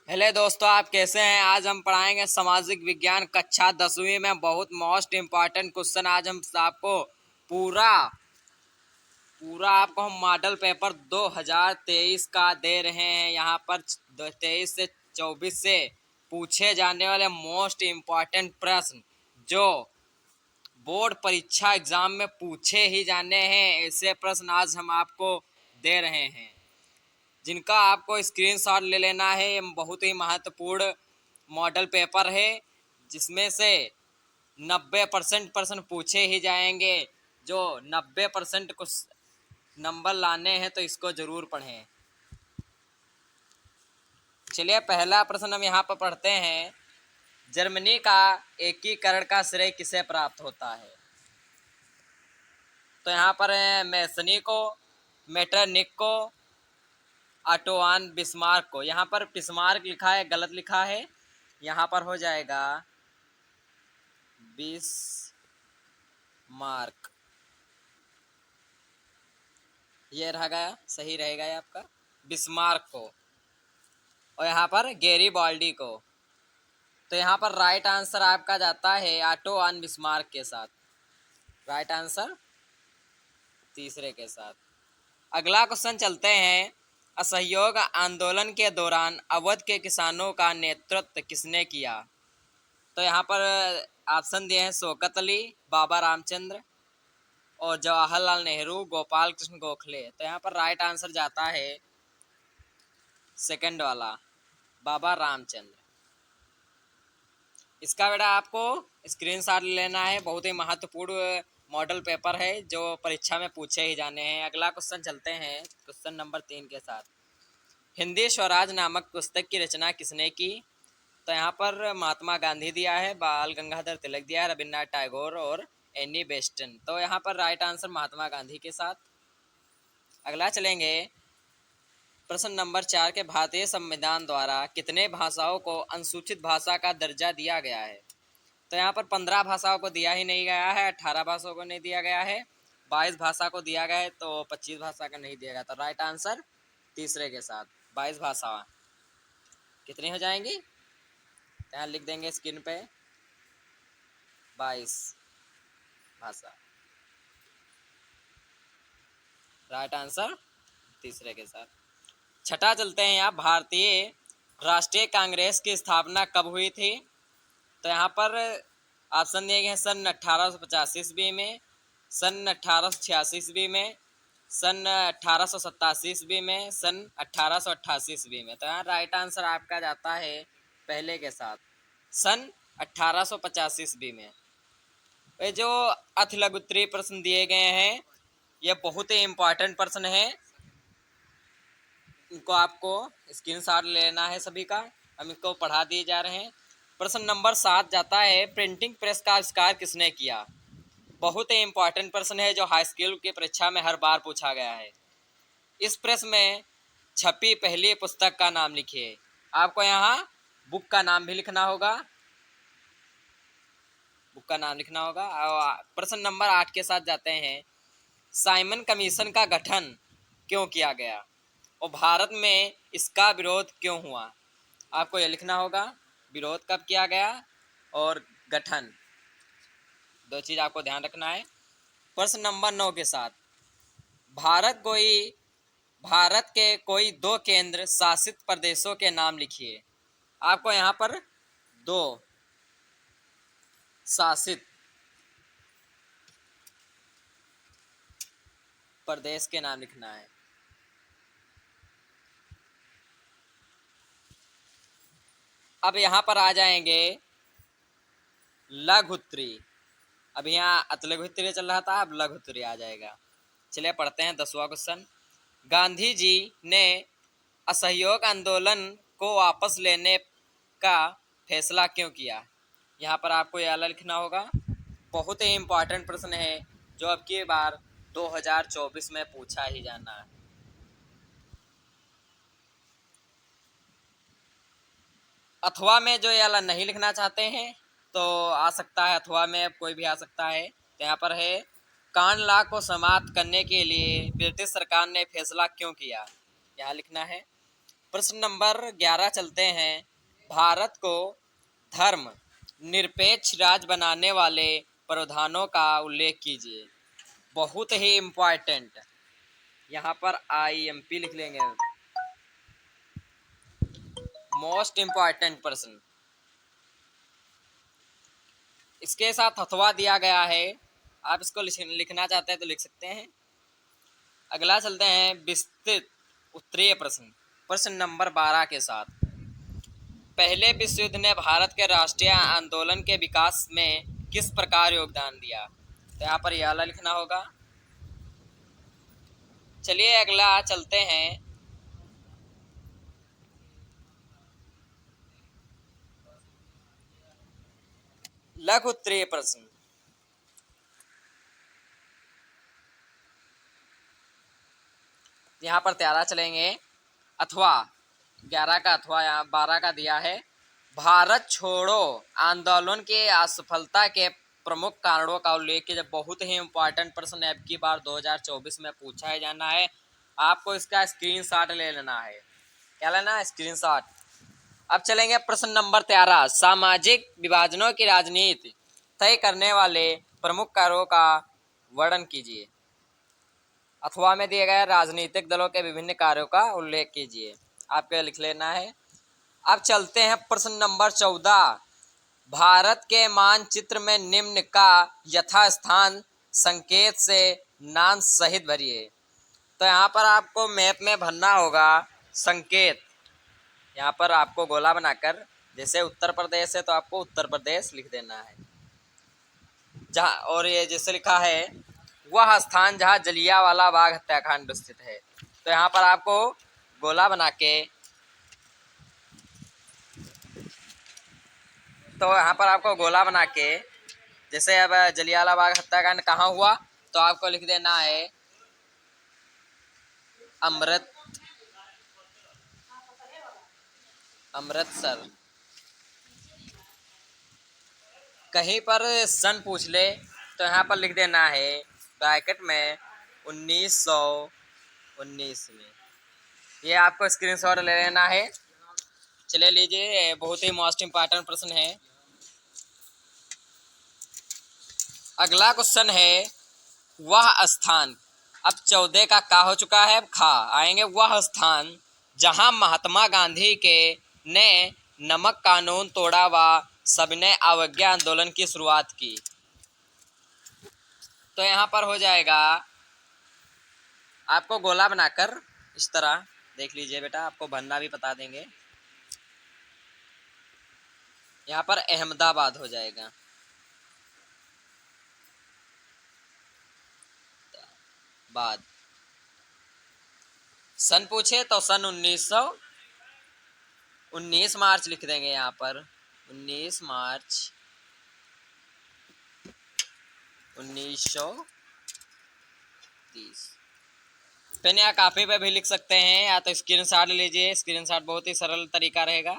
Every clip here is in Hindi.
हेलो दोस्तों, आप कैसे हैं। आज हम पढ़ाएंगे सामाजिक विज्ञान कक्षा 10वीं में बहुत मोस्ट इम्पॉर्टेंट क्वेश्चन। आज हम आपको पूरा पूरा आपको हम मॉडल पेपर 2023 का दे रहे हैं। यहाँ पर 23 से 24 से पूछे जाने वाले मोस्ट इम्पॉर्टेंट प्रश्न जो बोर्ड परीक्षा एग्जाम में पूछे ही जाने हैं, ऐसे प्रश्न आज हम आपको दे रहे हैं, जिनका आपको स्क्रीनशॉट ले लेना है। ये बहुत ही महत्वपूर्ण मॉडल पेपर है, जिसमें से 90% प्रश्न पूछे ही जाएंगे। जो 90% को नंबर लाने हैं तो इसको जरूर पढ़ें। चलिए, पहला प्रश्न हम यहाँ पर पढ़ते हैं। जर्मनी का एकीकरण का श्रेय किसे प्राप्त होता है? तो यहाँ पर मेसनी को, मेटरनिक को, ऑटोआन बिस्मार्क को। यहाँ पर बिस्मार्क लिखा है, गलत लिखा है। यहाँ पर हो जाएगा बिस्मार्क। ये रहेगा, सही रहेगा ये आपका, बिस्मार्क को। और यहाँ पर गैरीबाल्डी को। तो यहाँ पर राइट आंसर आपका जाता है ऑटोआन बिस्मार्क के साथ। राइट आंसर तीसरे के साथ। अगला क्वेश्चन चलते हैं। असहयोग आंदोलन के दौरान अवध के किसानों का नेतृत्व किसने किया? तो यहाँ पर ऑप्शन दिए हैं शौकत अली, बाबा रामचंद्र और जवाहरलाल नेहरू, गोपाल कृष्ण गोखले। तो यहाँ पर राइट आंसर जाता है सेकंड वाला, बाबा रामचंद्र। इसका बेटा आपको स्क्रीनशॉट लेना है। बहुत ही महत्वपूर्ण मॉडल पेपर है जो परीक्षा में पूछे ही जाने हैं। अगला क्वेश्चन चलते हैं क्वेश्चन नंबर 3 के साथ। हिंदी स्वराज नामक पुस्तक की रचना किसने की? तो यहाँ पर महात्मा गांधी दिया है, बाल गंगाधर तिलक दिया है, रविन्द्रनाथ टैगोर और एनी बेस्टन। तो यहाँ पर राइट आंसर महात्मा गांधी के साथ। अगला चलेंगे प्रश्न नंबर 4 के। भारतीय संविधान द्वारा कितने भाषाओं को अनुसूचित भाषा का दर्जा दिया गया है? तो यहाँ पर 15 भाषाओं को दिया ही नहीं गया है, 18 भाषाओं को नहीं दिया गया है, 22 भाषा को दिया गया है, तो 25 भाषा का नहीं दिया गया। तो राइट आंसर तीसरे के साथ 22 भाषा कितनी हो जाएंगी? यहाँ लिख देंगे स्क्रीन पे 22 भाषा। राइट आंसर तीसरे के साथ। छठा चलते हैं यहाँ। भारतीय राष्ट्रीय कांग्रेस की स्थापना कब हुई थी? तो यहाँ पर ऑप्शन दिए गए हैं सन 1885 ईस्वी में, सन 1886 ईस्वी में, सन 1887 ईस्वी में, सन 1888 ईस्वी में। तो यहाँ राइट आंसर आपका जाता है पहले के साथ, सन 1885 ईस्वी में। ये जो अथलगुत्री प्रश्न दिए गए हैं ये बहुत ही इम्पोर्टेंट प्रश्न है, इनको आपको स्क्रीनशॉट लेना है सभी का। हम इनको पढ़ा दिए जा रहे हैं। प्रश्न नंबर 7 जाता है। प्रिंटिंग प्रेस का आविष्कार किसने किया? बहुत ही इम्पोर्टेंट प्रश्न है जो हाई स्कूल की परीक्षा में हर बार पूछा गया है। इस प्रेस में छपी पहली पुस्तक का नाम लिखिए। आपको यहाँ बुक का नाम भी लिखना होगा, बुक का नाम लिखना होगा। प्रश्न नंबर 8 के साथ जाते हैं। साइमन कमीशन का गठन क्यों किया गया और भारत में इसका विरोध क्यों हुआ? आपको यह लिखना होगा, विरोध कब किया गया और गठन, दो चीज आपको ध्यान रखना है। प्रश्न नंबर 9 के साथ। भारत के कोई 2 केंद्र शासित प्रदेशों के नाम लिखिए। आपको यहाँ पर 2 शासित प्रदेश के नाम लिखना है। अब यहाँ पर आ जाएंगे लघुत्तरी। अब यहाँ अतलघुत्तरी चल रहा था, अब लघुत्तरी आ जाएगा। चलिए पढ़ते हैं 10वां क्वेश्चन। गांधी जी ने असहयोग आंदोलन को वापस लेने का फैसला क्यों किया? यहाँ पर आपको यह लिखना होगा। बहुत ही इम्पोर्टेंट प्रश्न है जो अब की बार 2024 में पूछा ही जाना है। अथवा में जो ये नहीं लिखना चाहते हैं तो आ सकता है, अथवा में अब कोई भी आ सकता है। तो यहाँ पर है, कान लॉ को समाप्त करने के लिए ब्रिटिश सरकार ने फैसला क्यों किया? यहाँ लिखना है। प्रश्न नंबर 11 चलते हैं। भारत को धर्म निरपेक्ष राज्य बनाने वाले प्रावधानों का उल्लेख कीजिए। बहुत ही इम्पोर्टेंट, यहाँ पर IMP लिख लेंगे। मोस्ट इम्पोर्टेंट प्रश्न। इसके साथ अथवा दिया गया है, आप इसको लिखना चाहते हैं तो लिख सकते हैं। अगला चलते हैं विस्तृत उत्तरीय प्रश्न, प्रश्न नंबर 12 के साथ। पहले विश्व युद्ध ने भारत के राष्ट्रीय आंदोलन के विकास में किस प्रकार योगदान दिया? तो यहाँ पर यह वाला लिखना होगा। चलिए अगला चलते हैं लघु उत्तरीय प्रश्न। यहाँ पर 13 चलेंगे। अथवा 11 का अथवा यहाँ 12 का दिया है। भारत छोड़ो आंदोलन के असफलता के प्रमुख कारणों का उल्लेख कीजिए। बहुत ही इम्पोर्टेंट प्रश्न है, अब की बार 2024 में पूछा ही जाना है। आपको इसका स्क्रीनशॉट ले लेना है। क्या लेना है? स्क्रीनशॉट। अब चलेंगे प्रश्न नंबर 13। सामाजिक विभाजनों की राजनीति तय करने वाले प्रमुख कारणों का वर्णन कीजिए। अथवा में दिए गए राजनीतिक दलों के विभिन्न कार्यों का उल्लेख कीजिए। आपको लिख लेना है। अब चलते हैं प्रश्न नंबर 14। भारत के मानचित्र में निम्न का यथास्थान संकेत से नाम सहित भरिए। तो यहाँ पर आपको मैप में भरना होगा संकेत। यहाँ पर आपको गोला बनाकर, जैसे उत्तर प्रदेश है तो आपको उत्तर प्रदेश लिख देना है जहाँ, और ये जैसे लिखा है वह स्थान जहाँ जलियांवाला बाग हत्याकांड स्थित है। तो यहाँ पर आपको गोला बना के, तो यहाँ पर आपको गोला बना के, जैसे अब जलियांवाला बाग हत्याकांड कहाँ हुआ तो आपको लिख देना है अमृतसर। कहीं पर सन पूछ ले तो यहाँ पर लिख देना है ब्रैकेट में 1919 में। ये आपको स्क्रीनशॉट ले लेना है। चले लीजिए, बहुत ही मोस्ट इम्पोर्टेंट प्रश्न है। अगला क्वेश्चन है वह स्थान। अब 14 का हो चुका है, खा आएंगे। वह स्थान जहां महात्मा गांधी के ने नमक कानून तोड़ा व सविनय अवज्ञा आंदोलन की शुरुआत की। तो यहाँ पर हो जाएगा, आपको गोला बनाकर इस तरह देख लीजिए बेटा, आपको भरना भी बता देंगे। यहाँ पर अहमदाबाद हो जाएगा। बाद सन पूछे तो सन 1919 मार्च लिख देंगे। यहाँ पर 19 मार्च 1930। पेन या काफी पे भी लिख सकते हैं, या तो स्क्रीनशॉट लीजिए। स्क्रीनशॉट बहुत ही सरल तरीका रहेगा।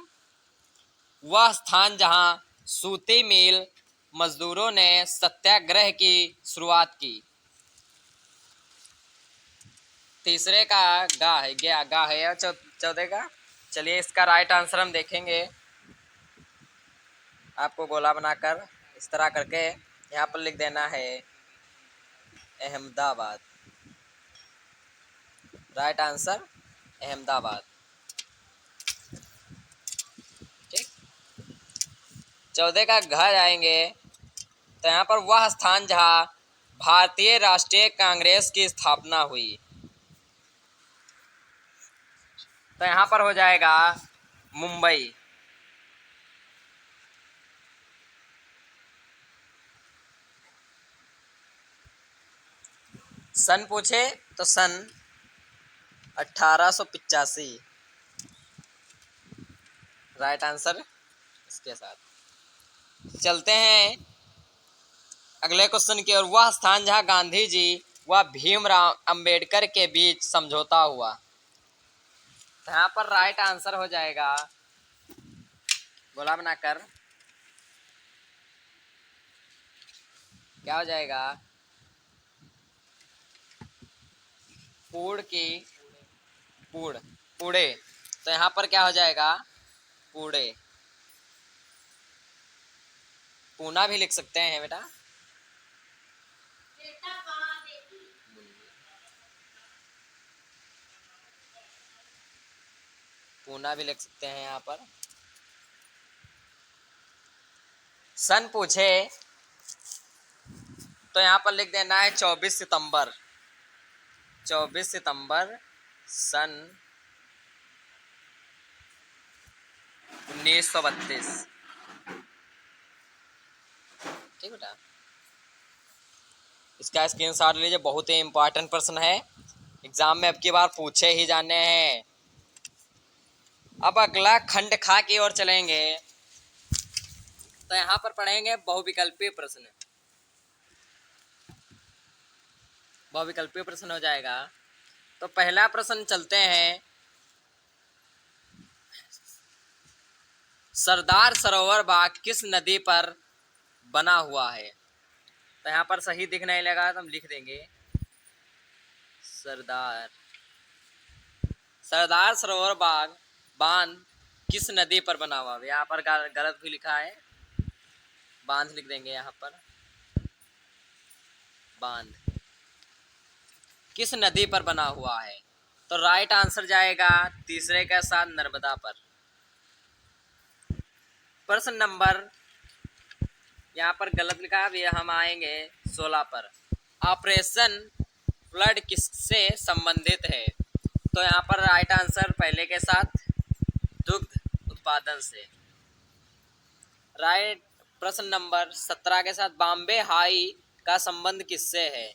वह स्थान जहां सूती मिल मजदूरों ने सत्याग्रह की शुरुआत की। तीसरे का गा है, गा है या 14 का। चलिए इसका राइट आंसर हम देखेंगे। आपको गोला बनाकर इस तरह करके यहाँ पर लिख देना है अहमदाबाद। Right answer Ahmedabad. ठीक, 14 का घ जाएंगे तो यहाँ पर वह स्थान जहाँ भारतीय राष्ट्रीय कांग्रेस की स्थापना हुई। तो यहाँ पर हो जाएगा मुंबई। सन पूछे तो सन 1885। राइट आंसर इसके साथ। चलते हैं अगले क्वेश्चन की ओर। वह स्थान जहां गांधी जी व भीमराव अंबेडकर के बीच समझौता हुआ। तो यहाँ पर राइट आंसर हो जाएगा, गोला बनाकर क्या हो जाएगा, पुणे। तो यहाँ पर क्या हो जाएगा, पूड़े। पूना भी लिख सकते हैं बेटा। पूना भी लिख सकते हैं यहाँ पर। सन पूछे तो यहाँ पर लिख देना है 24 सितंबर। 24 सितंबर सन 1932। ठीक बेटा, इसका स्क्रीनशॉट लीजिए, बहुत ही इंपॉर्टेंट प्रश्न है, एग्जाम में अब की बार पूछे ही जाने हैं। अब अगला खंड खा की ओर चलेंगे, तो यहाँ पर पढ़ेंगे बहुविकल्पीय प्रश्न। बहुविकल्पीय प्रश्न हो जाएगा। तो पहला प्रश्न चलते हैं, सरदार सरोवर बाग किस नदी पर बना हुआ है? तो यहाँ पर सही दिख नहीं लगा तो हम लिख देंगे सरदार सरोवर बाग बांध किस नदी पर बना हुआ है? यहाँ पर गलत भी लिखा है, बांध लिख देंगे यहाँ पर, बांध किस नदी पर बना हुआ है? तो राइट आंसर जाएगा तीसरे के साथ, नर्मदा पर। प्रश्न नंबर, यहाँ पर गलत लिखा है, हम आएंगे 16 पर। ऑपरेशन फ्लड किससे संबंधित है? तो यहाँ पर राइट आंसर पहले के साथ, दुग्ध उत्पादन से। राइट। प्रश्न नंबर 17 के साथ, बॉम्बे हाई का संबंध किससे है?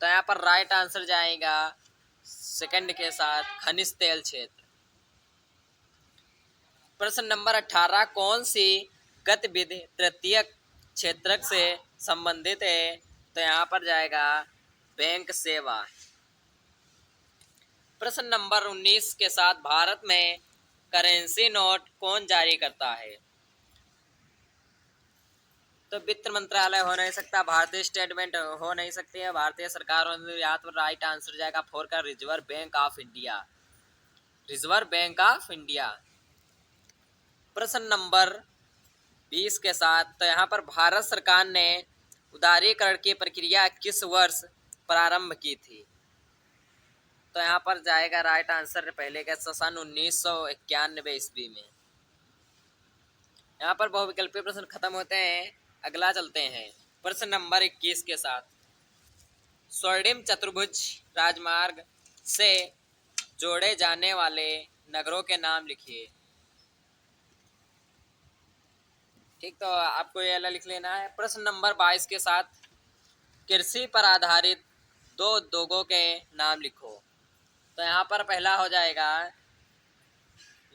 तो यहाँ पर राइट आंसर जाएगा सेकंड के साथ, खनिज तेल क्षेत्र। प्रश्न नंबर 18, कौन सी गतिविधि तृतीय क्षेत्र से संबंधित है? तो यहाँ पर जाएगा बैंक सेवा। प्रश्न नंबर 19 के साथ, भारत में करेंसी नोट कौन जारी करता है? तो वित्त मंत्रालय हो नहीं सकता, भारतीय स्टेट बैंक हो नहीं सकती है, भारतीय सरकार हो नहीं। यहाँ पर राइट आंसर जाएगा 4 का, reserve bank of India. Reserve bank of India. प्रश्न नंबर 20 के साथ, तो यहाँ पर भारत सरकार ने उदारीकरण की प्रक्रिया किस वर्ष प्रारंभ की थी? तो यहाँ पर जाएगा राइट आंसर पहले का, सन 1991 ईस्वी में। यहाँ पर बहुविकल्पीय प्रश्न खत्म होते हैं। अगला चलते हैं प्रश्न नंबर 21 के साथ, स्वर्णिम चतुर्भुज राजमार्ग से जोड़े जाने वाले नगरों के नाम लिखिए। ठीक, तो आपको ये लिख लेना है। प्रश्न नंबर 22 के साथ, कृषि पर आधारित 2 उद्योगों के नाम लिखो। तो यहाँ पर पहला हो जाएगा,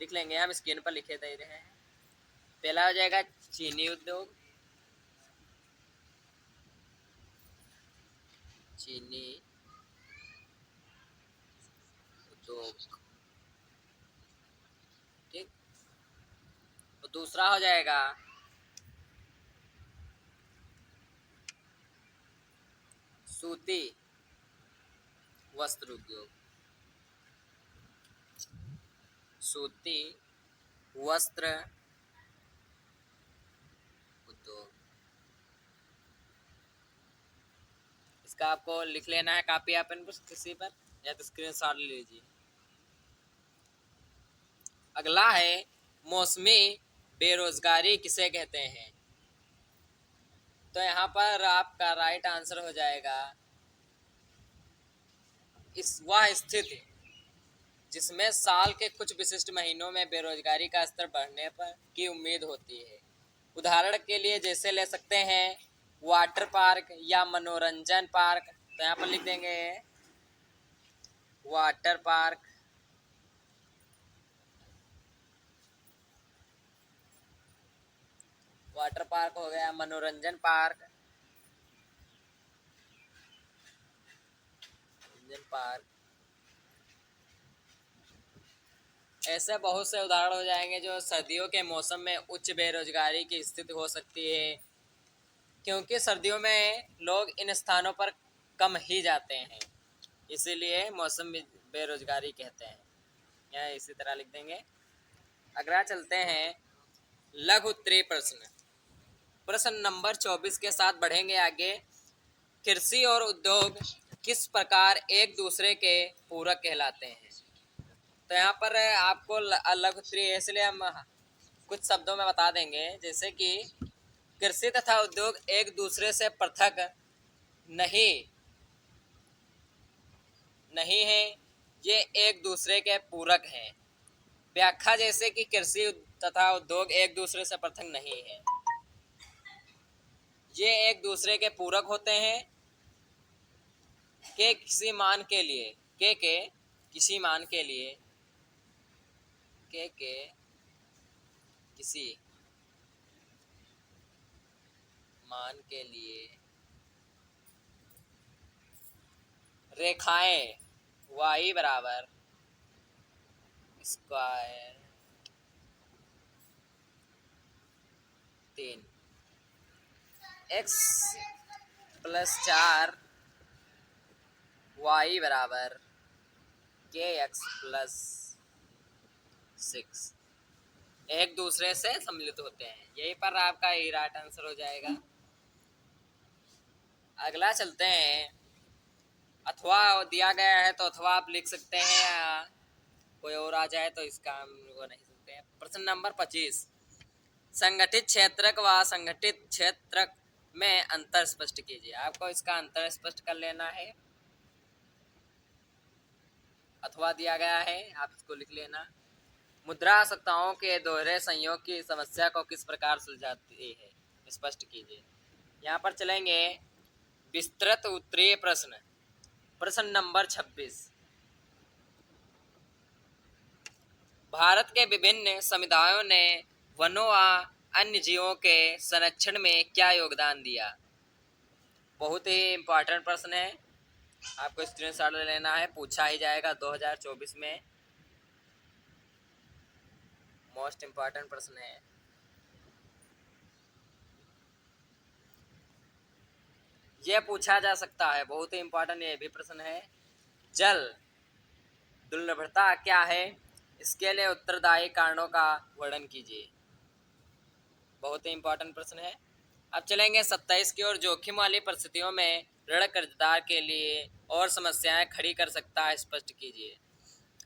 लिख लेंगे हम, स्क्रीन पर लिखे दे रहे हैं। पहला हो जाएगा चीनी उद्योग, चीनी उद्योग। ठीक, तो दूसरा हो जाएगा सूती वस्त्र उद्योग। सूती वस्त्र उद्योग, इसका आपको लिख लेना है कॉपी या पेन पर, किसी पर, या तो स्क्रीनशॉट ले लीजिए। अगला है, मौसमी बेरोजगारी किसे कहते हैं? तो यहाँ पर आपका राइट आंसर हो जाएगा, इस वह स्थिति जिसमें साल के कुछ विशिष्ट महीनों में बेरोजगारी का स्तर बढ़ने पर की उम्मीद होती है। उदाहरण के लिए जैसे ले सकते हैं वाटर पार्क या मनोरंजन पार्क। तो यहाँ पर लिख देंगे वाटर पार्क, वाटर पार्क हो गया, मनोरंजन पार्क, पार्क। ऐसे बहुत से उदाहरण हो जाएंगे जो सर्दियों के मौसम में उच्च बेरोजगारी की स्थिति हो सकती है, क्योंकि सर्दियों में लोग इन स्थानों पर कम ही जाते हैं, इसीलिए मौसम बेरोजगारी कहते हैं। यहाँ इसी तरह लिख देंगे। अगला चलते हैं लघु उत्तरीय प्रश्न। प्रश्न नंबर 24 के साथ बढ़ेंगे आगे। कृषि और उद्योग किस प्रकार एक दूसरे के पूरक कहलाते हैं? तो यहाँ पर आपको लघु उत्तरीय इसलिए हम कुछ शब्दों में बता देंगे, जैसे कि कृषि तथा उद्योग एक दूसरे से पृथक नहीं नहीं है, ये एक दूसरे के पूरक हैं। व्याख्या जैसे कि कृषि तथा उद्योग एक दूसरे से पृथक नहीं है, ये एक दूसरे के पूरक होते हैं के किसी मान के लिए के किसी मान के लिए के किसी मान के लिए रेखाएं y बराबर स्क्वायर 3 x प्लस 4 y बराबर के एक्स प्लस 6 एक दूसरे से सम्मिलित होते हैं। यही पर आपका ये राइट आंसर हो जाएगा। अगला चलते हैं। अथवा दिया गया है तो अथवा आप लिख सकते हैं, या कोई और आ जाए तो इसका हम वो नहीं सकते हैं। प्रश्न नंबर 25। संगठित क्षेत्रक व असंगठित क्षेत्रक में अंतर स्पष्ट कीजिए। आपको इसका अंतर स्पष्ट कर लेना है। अथवा दिया गया है, आप इसको लिख लेना। मुद्रा आवश्यकताओं के दोहरे संयोग की समस्या को किस प्रकार सुलझाती है? स्पष्ट कीजिए। यहाँ पर चलेंगे विस्तृत उत्तरीय प्रश्न। प्रश्न नंबर 26। भारत के विभिन्न समुदायों ने वनों व अन्य जीवों के संरक्षण में क्या योगदान दिया? बहुत ही इम्पोर्टेंट प्रश्न है, आपको स्क्रीनशॉट ले लेना है, पूछा ही जाएगा 2024 में। मोस्ट इम्पोर्टेंट प्रश्न है। यह पूछा जा सकता है, बहुत ही इम्पोर्टेंट ये भी प्रश्न है। जल दुर्लभता क्या है? इसके लिए उत्तरदायी कारणों का वर्णन कीजिए। बहुत ही इम्पोर्टेंट प्रश्न है। अब चलेंगे 27 की ओर। जोखिम वाली परिस्थितियों में ऋण कर्जदार के लिए और समस्याएं खड़ी कर सकता है, स्पष्ट कीजिए।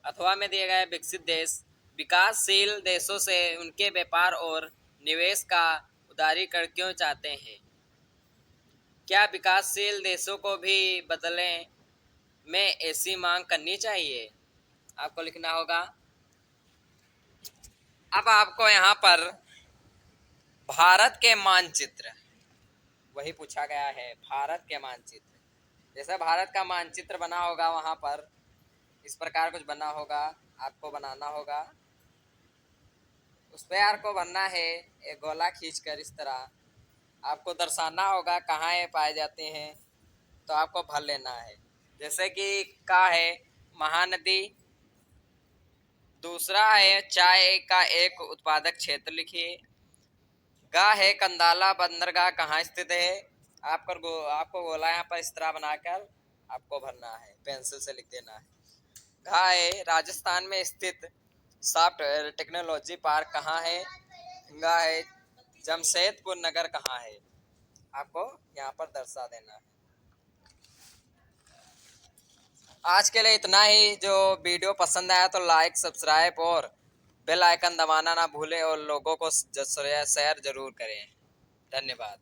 अथवा में दिए गए विकसित देश विकासशील देशों से उनके व्यापार और निवेश का उदारीकरण क्यों चाहते हैं? क्या विकासशील देशों को भी बदले में ऐसी मांग करनी चाहिए? आपको लिखना होगा। अब आपको यहाँ पर भारत के मानचित्र वही पूछा गया है। भारत के मानचित्र, जैसे भारत का मानचित्र बना होगा, वहाँ पर इस प्रकार कुछ बना होगा, आपको बनाना होगा। उस पे आपको भरना है एक गोला खींचकर, इस तरह आपको दर्शाना होगा कहाँ ये पाए जाते हैं, तो आपको भर लेना है। जैसे कि का है महानदी, दूसरा है चाय का एक उत्पादक क्षेत्र लिखिए। गा है कंदाला बंदरगाह कहाँ स्थित है? आपको गोला यहाँ पर इस तरह बनाकर आपको भरना है, पेंसिल से लिख देना है। घा है राजस्थान में स्थित सॉफ्टवेयर टेक्नोलॉजी पार्क कहाँ है? गा है जमशेदपुर नगर कहाँ है? आपको यहाँ पर दर्शा देना है। आज के लिए इतना ही। जो वीडियो पसंद आया तो लाइक, सब्सक्राइब और बेल आइकन दबाना ना भूलें, और लोगों को शेयर जरूर करें। धन्यवाद।